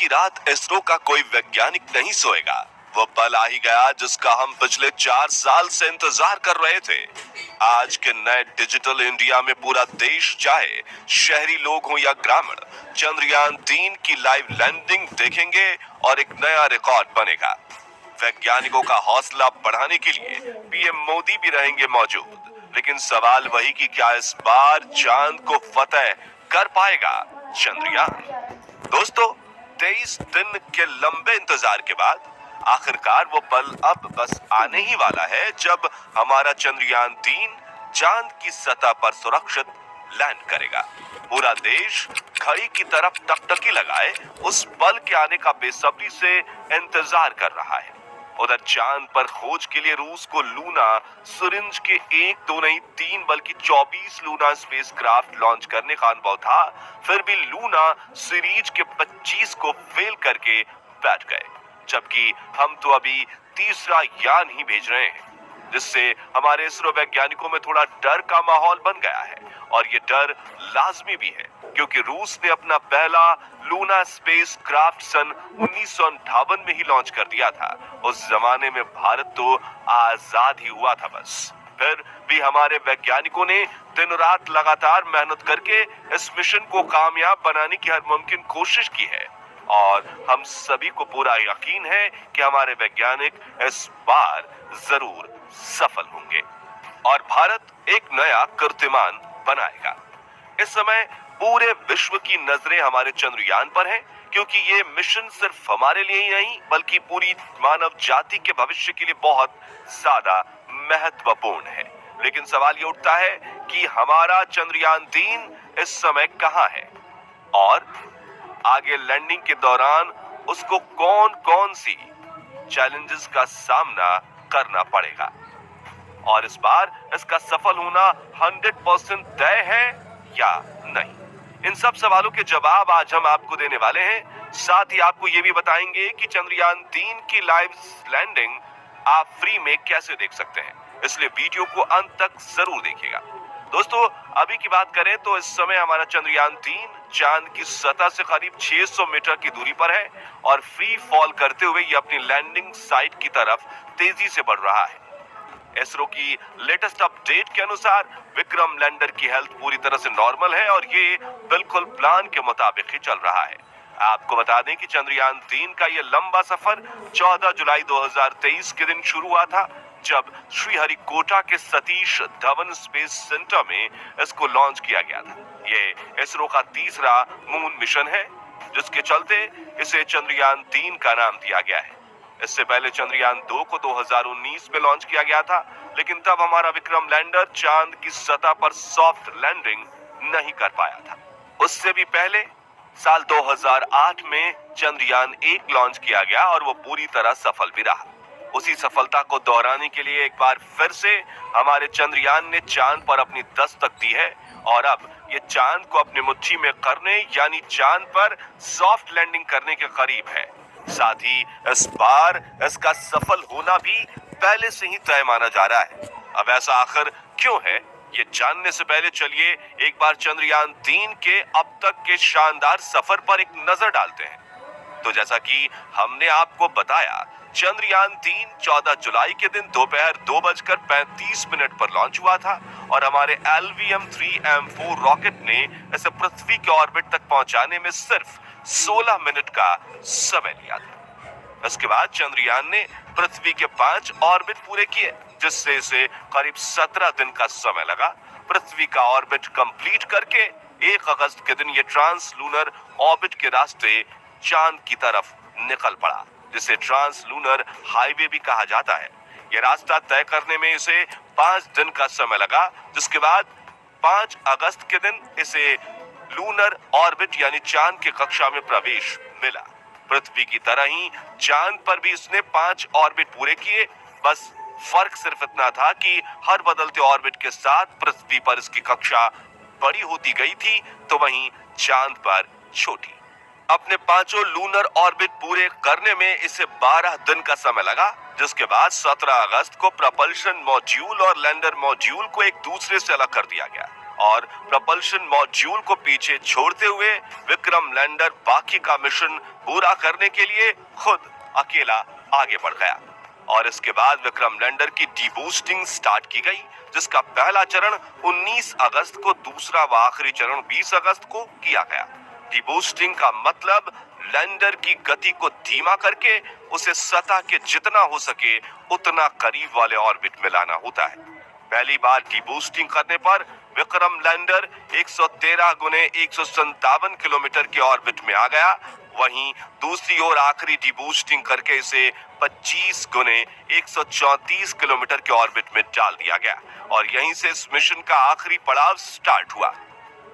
की रात इसरो का कोई वैज्ञानिक नहीं सोएगा। वो पल आ ही गया जिसका हम पिछले 4 साल से इंतजार कर रहे थे। आज के नए डिजिटल इंडिया में पूरा देश, चाहे शहरी लोग हो या ग्रामीण, चंद्रयान 3 की लाइव लैंडिंग देखेंगे और एक नया रिकॉर्ड बनेगा। वैज्ञानिकों का हौसला बढ़ाने के लिए पीएम मोदी भी रहेंगे मौजूद। लेकिन सवाल वही कि क्या इस बार चांद को फतेह कर पाएगा चंद्रयान? दोस्तों, 23 दिन के लंबे इंतजार के बाद आखिरकार वो पल अब बस आने ही वाला है जब हमारा चंद्रयान 3 चांद की सतह पर सुरक्षित लैंड करेगा। पूरा देश घड़ी की तरफ टकटकी लगाए उस पल के आने का बेसब्री से इंतजार कर रहा है। उधर चांद पर खोज के लिए रूस को लूना सुरिंज के 1, 2 नहीं 3 बल्कि 24 लूना स्पेसक्राफ्ट लॉन्च करने का अनुभव था। फिर भी लूना सीरीज के 25 को फेल करके बैठ गए, जबकि हम तो अभी तीसरा यान ही भेज रहे हैं, जिससे हमारे इसरो वैज्ञानिकों में थोड़ा डर का माहौल बन गया है। और ये डर लाजमी भी है, क्योंकि रूस ने अपना पहला लूना स्पेस क्राफ्ट सन 1958 में ही लॉन्च कर दिया था। उस जमाने में भारत तो आजाद ही हुआ था बस। फिर भी हमारे वैज्ञानिकों ने दिन रात लगातार मेहनत करके इस मिशन को कामयाब बनाने की हर मुमकिन कोशिश की है। और हम सभी को पूरा यकीन है कि हमारे वैज्ञानिक इस बार जरूर सफल होंगे और भारत एक नया कीर्तिमान बनाएगा। इस समय पूरे विश्व की नजरें हमारे चंद्रयान पर हैं, क्योंकि ये मिशन सिर्फ हमारे लिए ही नहीं बल्कि पूरी मानव जाति के भविष्य के लिए बहुत ज्यादा महत्वपूर्ण है। लेकिन सवाल ये उठता है कि हमारा चंद्रयान 3 इस समय कहां है और आगे लैंडिंग के दौरान उसको कौन कौन सी चैलेंजेस का सामना करना पड़ेगा और इस बार इसका सफल होना 100% तय है या नहीं। इन सब सवालों के जवाब आज हम आपको देने वाले हैं। साथ ही आपको ये भी बताएंगे कि चंद्रयान 3 की लाइव लैंडिंग आप फ्री में कैसे देख सकते हैं, इसलिए वीडियो को अंत तक जरूर देखिएगा। दोस्तों, अभी की बात करें तो इस समय हमारा चंद्रयान 3 चांद की सतह से करीब 600 मीटर की दूरी पर है और फ्री फॉल करते हुए ये अपनी लैंडिंग साइट की तरफ तेजी से बढ़ रहा है। इसरो की लेटेस्ट अपडेट के अनुसार विक्रम लैंडर की हेल्थ पूरी तरह से नॉर्मल है और ये बिल्कुल प्लान के मुताबिक ही चल रहा है। आपको बता दें कि चंद्रयान 3 का ये लंबा सफर 14 जुलाई 2023 के दिन शुरू हुआ था, जब श्रीहरिकोटा के सतीश धवन स्पेस सेंटर में इसको लॉन्च किया गया था। ये इसरो का तीसरा मून मिशन है, जिसके चलते इसे चंद्रयान 3 का नाम दिया गया है। इससे पहले चंद्रयान 2 को 2019 में लॉन्च किया गया था, लेकिन तब हमारा विक्रम लैंडर चांद की सतह पर सॉफ्ट लैंडिंग नहीं कर पाया था। उससे भी पहले साल 2008 में चंद्रयान 1 लॉन्च किया गया और वो पूरी तरह सफल भी रहा। उसी सफलता को दोहराने के लिए एक बार फिर से हमारे चंद्रयान ने चांद पर अपनी दस्तक दी है और अब ये चांद को अपनी मुट्ठी में करने यानी चांद पर सॉफ्ट लैंडिंग करने के करीब है। साथ ही इस बार इसका सफल होना भी पहले से ही तय माना जा रहा है। अब ऐसा आखिर क्यों है, ये जानने से पहले चलिए एक बार चंद्रयान 3 के अब तक के शानदार सफर पर एक नजर डालते हैं। तो जैसा कि हमने आपको बताया, चंद्रयान 3 14 जुलाई के दिन दोपहर 2:35 पर लॉन्च हुआ था और हमारे LVM-3M4 रॉकेट ने इसे पृथ्वी के ऑर्बिट तक पहुंचाने में सिर्फ 16 मिनट का समय लिया था। इसके बाद चंद्रयान ने पृथ्वी के 5 ऑर्बिट पूरे किए, जिससे इसे करीब 17 दिन का समय लगा। पृथ्वी का ऑर्बिट कंप्लीट करके 1 अगस्त के दिन ये ट्रांस लूनर ऑर्बिट के रास्ते चांद की तरफ निकल पड़ा, जिसे ट्रांस लूनर हाईवे भी कहा जाता है। यह रास्ता तय करने में इसे 5 दिन का समय लगा, जिसके बाद 5 अगस्त के दिन इसे लूनर ऑर्बिट यानी चांद की कक्षा में प्रवेश मिला। पृथ्वी की तरह ही चांद पर भी इसने 5 ऑर्बिट पूरे किए। बस फर्क सिर्फ इतना था कि हर बदलते ऑर्बिट के साथ पृथ्वी पर इसकी कक्षा बड़ी होती गई थी, तो वहीं चांद पर छोटी। अपने 5 लूनर ऑर्बिट पूरे करने में इसे 12 दिन का समय लगा, जिसके बाद 17 अगस्त को प्रपल्शन मॉड्यूल और लैंडर मॉड्यूल को एक दूसरे से अलग कर दिया गया। और प्रपल्शन मॉड्यूल को पीछे छोड़ते हुए विक्रम लैंडर बाकी का मिशन पूरा करने के लिए खुद अकेला आगे बढ़ गया। और इसके बाद विक्रम लैंडर की डीबूस्टिंग स्टार्ट की गई, जिसका पहला चरण 19 अगस्त को, दूसरा व आखिरी चरण 20 अगस्त को किया गया। डीबूस्टिंग का मतलब लैंडर की गति को धीमा करके उसे सतह के जितना हो सके उतना करीब वाले ऑर्बिट में लाना होता है। पहली बार डीबूस्टिंग करने पर विक्रम लैंडर 113 गुने 157 किलोमीटर के ऑर्बिट में आ गया। वहीं दूसरी ओर आखिरी डीबूस्टिंग करके इसे 25 गुने 134 किलोमीटर के ऑर्बिट में डाल दिया गया और यहीं से इस मिशन का आखिरी पड़ाव स्टार्ट हुआ।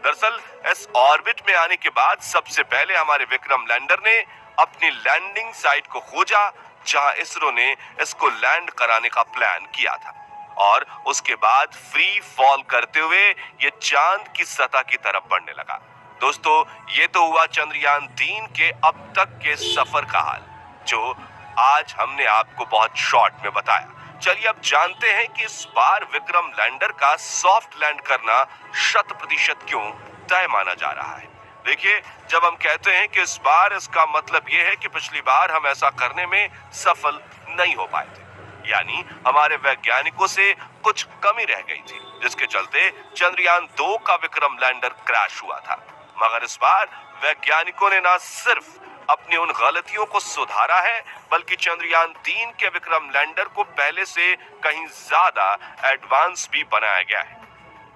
दरअसल इस ऑर्बिट में आने के बाद सबसे पहले हमारे विक्रम लैंडर ने अपनी लैंडिंग साइट को खोजा, जहां इसरो ने इसको लैंड कराने का प्लान किया था और उसके बाद फ्री फॉल करते हुए ये चांद की सतह की तरफ बढ़ने लगा। दोस्तों, ये तो हुआ चंद्रयान 3 के अब तक के सफर का हाल, जो आज हमने आपको बहुत शॉर्ट में बताया। चलिए अब जानते हैं कि इस बार विक्रम लैंडर का सॉफ्ट लैंड करना 100% क्यों तय माना जा रहा है। देखिए, जब हम कहते हैं कि इस बार, इसका मतलब ये है कि पिछली बार हम ऐसा करने में सफल नहीं हो पाए थे, यानी हमारे वैज्ञानिकों से कुछ कमी रह गई थी, जिसके चलते चंद्रयान 2 का विक्रम लैंडर क्रैश हुआ था। मगर इस बार वैज्ञानिकों ने न सिर्फ अपनी उन गलतियों को सुधारा है, बल्कि चंद्रयान 3 के विक्रम लैंडर को पहले से कहीं ज्यादा एडवांस भी बनाया गया है।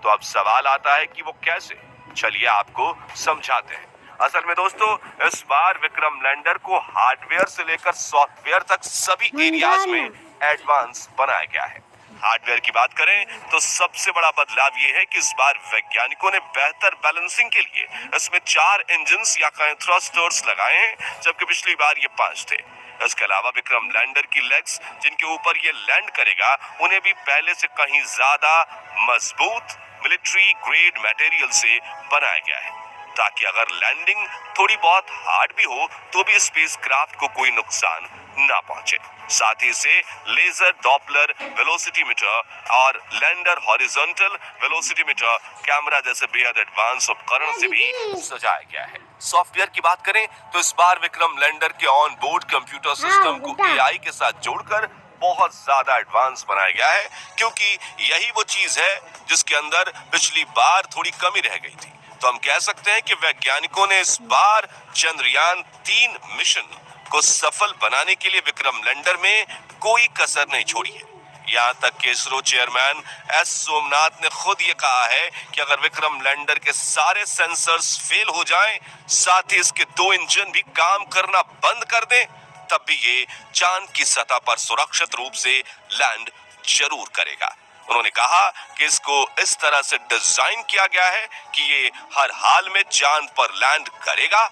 तो अब सवाल आता है कि वो कैसे? चलिए आपको समझाते हैं। असल में दोस्तों, इस बार विक्रम लैंडर को हार्डवेयर से लेकर सॉफ्टवेयर तक सभी एरियाज में एडवांस बनाया गया है। हार्डवेयर की बात करें तो सबसे बड़ा बदलाव ये है कि इस बार वैज्ञानिकों ने बेहतर बैलेंसिंग के लिए इसमें 4 इंजन्स या कहें थ्रस्टर्स लगाए हैं, जबकि पिछली बार ये 5 थे। इसके अलावा विक्रम लैंडर की लेग्स, जिनके ऊपर ये लैंड करेगा, उन्हें भी पहले से कहीं ज्यादा मजबूत मिलिट्री ग्रेड मटेरियल से बनाया गया है, ताकि अगर लैंडिंग थोड़ी बहुत हार्ड भी हो तो भी स्पेसक्राफ्ट को कोई नुकसान ना पहुंचे। साथ ही इसे लेजर डॉपलर वेलोसिटी मीटर और lander horizontal velocity meter camera जैसे बेहद एडवांस उपकरण से भी सजाया गया है। सॉफ्टवेयर की बात करें तो इस बार विक्रम लैंडर के ऑन बोर्ड कंप्यूटर सिस्टम को एआई के साथ जोड़कर बहुत ज्यादा एडवांस बनाया गया है, क्योंकि यही वो चीज है जिसके अंदर पिछली बार थोड़ी कमी रह गई थी। तो हम कह सकते हैं कि वैज्ञानिकों ने इस बार चंद्रयान 3 मिशन को सफल बनाने के लिए विक्रम लैंडर में कोई कसर नहीं छोड़ी है। यहाँ तक कि इसरो चेयरमैन एस सोमनाथ ने खुद ये कहा है कि अगर विक्रम लैंडर के सारे सेंसर्स फेल हो जाएं, साथ ही इसके 2 इंजन भी काम करना बंद कर दें, तब भी ये चांद की सतह पर सुरक्षित रूप से लैंड जरूर करेगा। उन्होंने कहा कि इसको इस तरह से डिजाइन किया गया है कि ये हर हाल में चांद पर लैंड करेगा।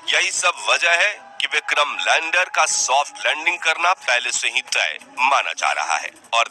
यही सब वजह है कि विक्रम लैंडर का सॉफ्ट लैंडिंग करना पहले से ही तय माना जा रहा है। और